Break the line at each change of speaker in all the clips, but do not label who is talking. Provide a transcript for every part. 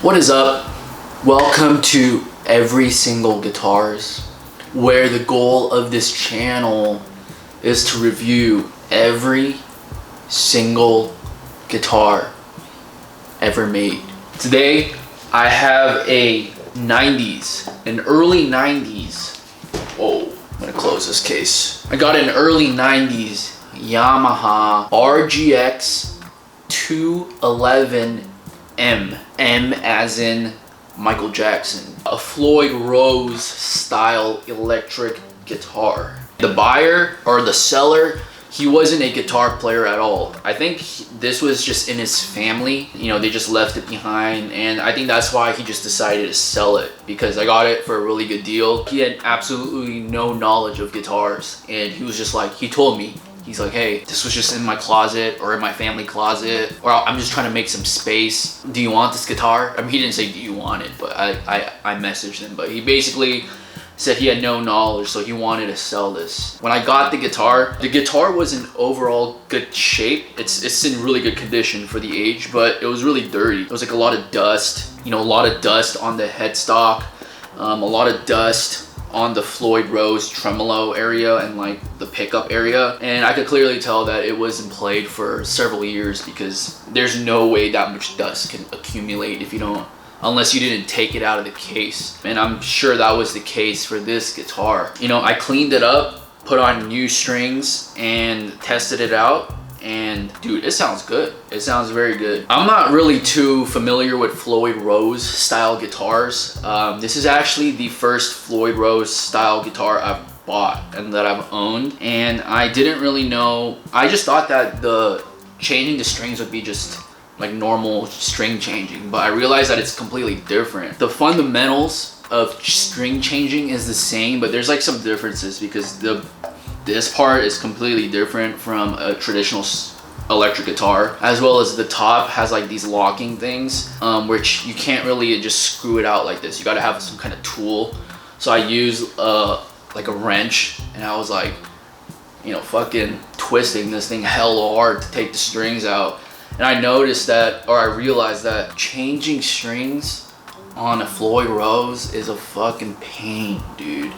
What is up? Welcome to Every Single Guitars, where the goal of this channel is to review every single guitar ever made. Today I have a 90s, an early 90s. Whoa, I'm gonna close this case. I got an early 90s Yamaha RGX 211M. M as in Michael Jackson. A Floyd Rose style electric guitar. The buyer or the seller, he wasn't a guitar player at all. I think this was just in his family. You know, they just left it behind, and I think that's why he just decided to sell it, because I got it for a really good deal. He had absolutely no knowledge of guitars, and he was just like, he told me, he's like, hey, this was just in my closet or in my family closet, or I'm just trying to make some space. Do you want this guitar? I mean, he didn't say, do you want it? But I messaged him. But he basically said he had no knowledge, so he wanted to sell this. When I got the guitar was in overall good shape. It's in really good condition for the age, but it was really dirty. It was like a lot of dust, you know, a lot of dust on the headstock, a lot of dust on the Floyd Rose tremolo area and like the pickup area, and I could clearly tell that it wasn't played for several years, because there's no way that much dust can accumulate unless you didn't take it out of the case. And I'm sure that was the case for this guitar. You know, I cleaned it up, put on new strings, and tested it out, and dude, it sounds good. It sounds very good. I'm not really too familiar with Floyd Rose style guitars. This is actually the first Floyd Rose style guitar I've bought and that I've owned, and I didn't really know. I just thought that changing the strings would be just like normal string changing, but I realized that it's completely different. The fundamentals of string changing is the same, but there's like some differences, because this part is completely different from a traditional electric guitar, as well as the top has like these locking things, which you can't really just screw it out like this. You gotta have some kind of tool. So I used like a wrench, and I was like, you know, fucking twisting this thing hella hard to take the strings out. And I noticed that, or I realized that changing strings on a Floyd Rose is a fucking pain, dude.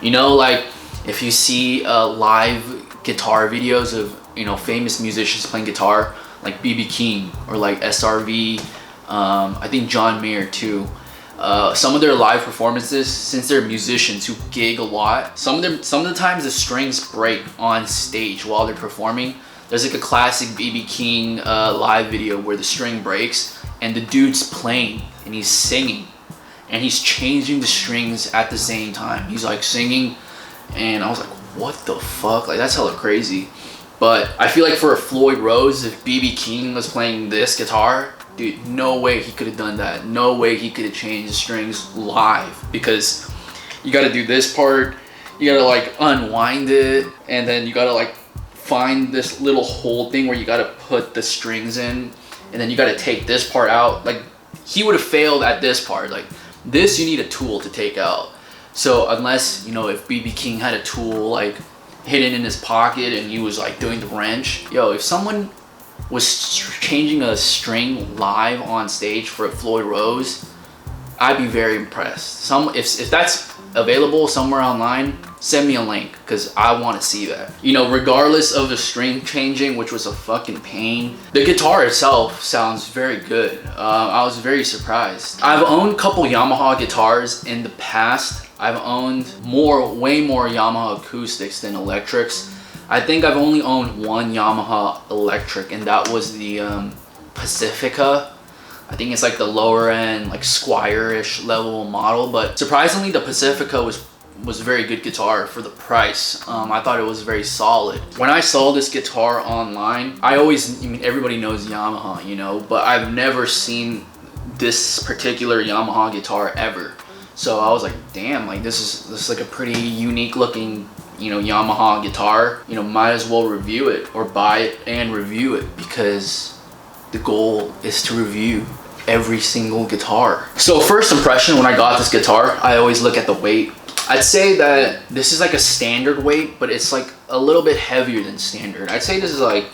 You know, like if you see live guitar videos of, you know, famous musicians playing guitar, like B.B. King or like SRV, I think John Mayer too. Some of their live performances, since they're musicians who gig a lot, some of the times the strings break on stage while they're performing. There's like a classic B.B. King live video where the string breaks and the dude's playing and he's singing and he's changing the strings at the same time. He's like singing, and I was like, what the fuck? Like, that's hella crazy. But I feel like for a Floyd Rose, if B.B. King was playing this guitar, dude, no way he could have done that. No way he could have changed the strings live, because you gotta do this part, you gotta like unwind it, and then you gotta like find this little hole thing where you gotta put the strings in, and then you gotta take this part out. Like, he would have failed at this part. Like this, you need a tool to take out. So unless, you know, if B.B. King had a tool like hidden in his pocket and he was like doing the wrench, yo, if someone was changing a string live on stage for a Floyd Rose, I'd be very impressed. If that's available somewhere online, send me a link, because I want to see that. You know, regardless of the string changing, which was a fucking pain, the guitar itself sounds very good. I was very surprised. I've owned a couple Yamaha guitars in the past. I've owned way more Yamaha acoustics than electrics. I think I've only owned one Yamaha electric, and that was the Pacifica. I think it's like the lower end, like Squire-ish level model, but surprisingly the Pacifica was a very good guitar for the price. I thought it was very solid. When I saw this guitar online, I mean, everybody knows Yamaha, you know, but I've never seen this particular Yamaha guitar ever. So I was like, damn, like this is like a pretty unique looking, you know, Yamaha guitar. You know, might as well review it, or buy it and review it, because the goal is to review every single guitar. So first impression when I got this guitar, I always look at the weight. I'd say that this is like a standard weight, but it's like a little bit heavier than standard. I'd say this is like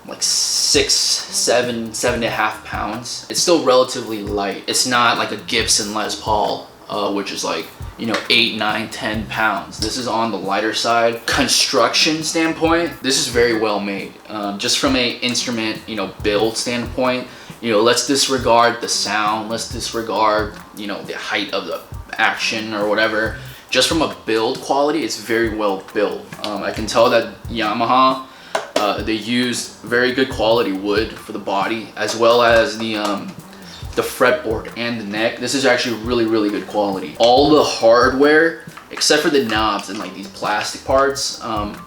like 7.5 pounds. It's still relatively light. It's not like a Gibson Les Paul, which is like, you know, 8, 9, 10 pounds. This is on the lighter side. Construction standpoint, this is very well made. Just from a instrument, you know, build standpoint, you know, let's disregard the sound, let's disregard, you know, the height of the action or whatever. Just from a build quality, it's very well built. I can tell that Yamaha, they use very good quality wood for the body, as well as the fretboard and the neck. This is actually really good quality. All the hardware, except for the knobs and like these plastic parts, you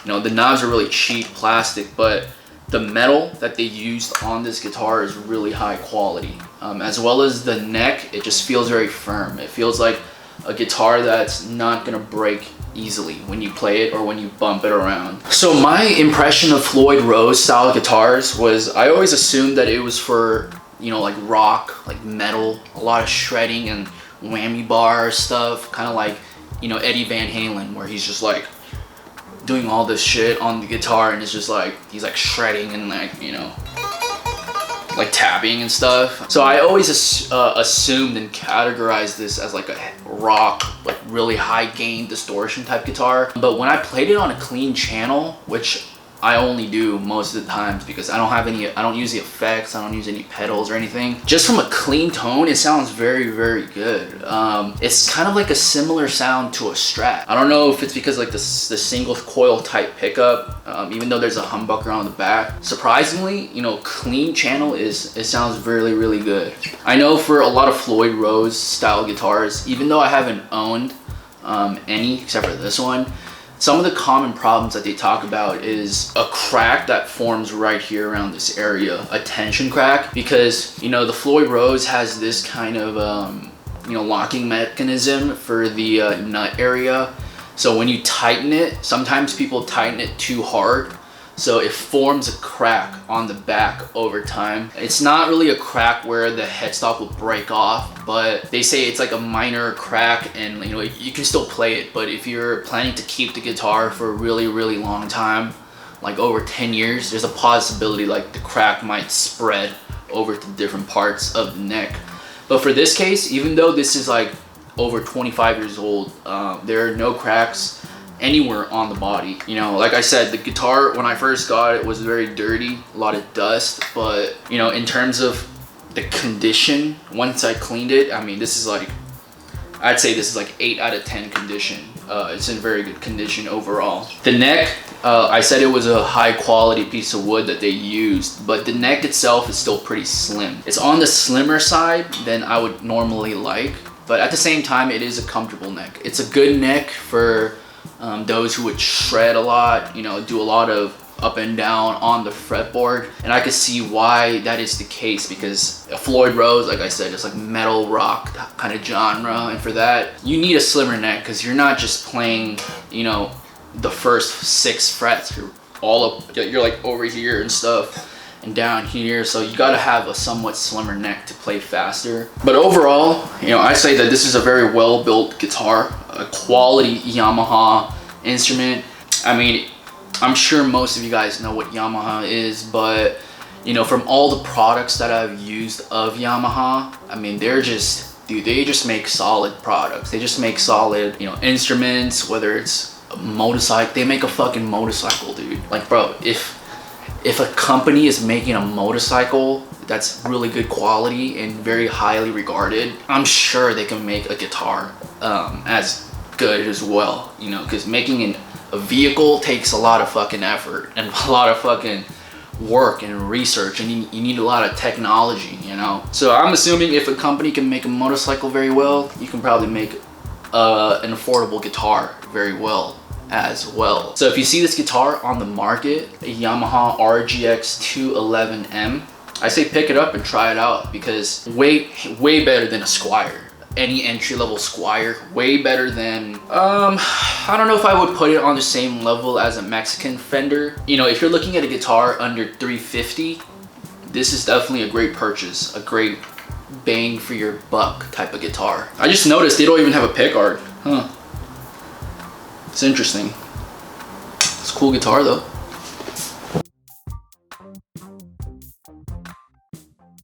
know, the knobs are really cheap plastic, but the metal that they used on this guitar is really high quality. As well as the neck, it just feels very firm. It feels like a guitar that's not gonna break easily when you play it or when you bump it around. So my impression of Floyd Rose style guitars was, I always assumed that it was for, you know, like rock, like metal, a lot of shredding and whammy bar stuff, kind of like, you know, Eddie Van Halen, where he's just like doing all this shit on the guitar and it's just like, he's like shredding and like, you know, like tapping and stuff. So I always assumed and categorized this as like a rock, like really high gain distortion type guitar. But when I played it on a clean channel, which I only do most of the times because I don't use the effects, I don't use any pedals or anything. Just from a clean tone, it sounds very good. It's kind of like a similar sound to a Strat. I don't know if it's because like the single coil type pickup, even though there's a humbucker on the back. Surprisingly, you know, clean channel it sounds really good. I know for a lot of Floyd Rose style guitars, even though I haven't owned any except for this one, some of the common problems that they talk about is a crack that forms right here around this area, a tension crack, because, you know, the Floyd Rose has this kind of, you know, locking mechanism for the nut area. So when you tighten it, sometimes people tighten it too hard, so it forms a crack on the back over time. It's not really a crack where the headstock will break off, but they say it's like a minor crack and, you know, you can still play it. But if you're planning to keep the guitar for a really long time, like over 10 years, there's a possibility like the crack might spread over to different parts of the neck. But for this case, even though this is like over 25 years old, there are no cracks anywhere on the body. You know, like I said, the guitar when I first got it was very dirty, a lot of dust, but, you know, in terms of the condition, once I cleaned it, I mean, this is like, I'd say this is like 8 out of 10 condition. It's in very good condition overall. The neck, I said it was a high quality piece of wood that they used, but the neck itself is still pretty slim. It's on the slimmer side than I would normally like, but at the same time, it is a comfortable neck. It's a good neck for those who would shred a lot, you know, do a lot of up and down on the fretboard. And I could see why that is the case, because a Floyd Rose, like I said, it's like metal rock kind of genre, and for that you need a slimmer neck because you're not just playing, you know, the first 6 frets. You're like over here and stuff and down here, so you got to have a somewhat slimmer neck to play faster. But overall, you know, I say that this is a very well built guitar, a quality Yamaha instrument. I mean, I'm sure most of you guys know what Yamaha is, but, you know, from all the products that I've used of Yamaha, I mean, they're just, dude, they just make solid products. They just make solid, you know, instruments, whether it's a motorcycle. They make a fucking motorcycle, dude. Like, bro, if a company is making a motorcycle that's really good quality and very highly regarded, I'm sure they can make a guitar as good as well, you know, because making a vehicle takes a lot of fucking effort and a lot of fucking work and research, and you need a lot of technology, you know. So I'm assuming if a company can make a motorcycle very well, you can probably make an affordable guitar very well as well. So if you see this guitar on the market, a Yamaha RGX-211M, I say pick it up and try it out, because way better than a Squire. Any entry-level Squire, way better than, I don't know if I would put it on the same level as a Mexican Fender. You know, if you're looking at a guitar under $350, this is definitely a great purchase, a great bang for your buck type of guitar. I just noticed they don't even have a pickguard, huh? It's interesting. It's a cool guitar though.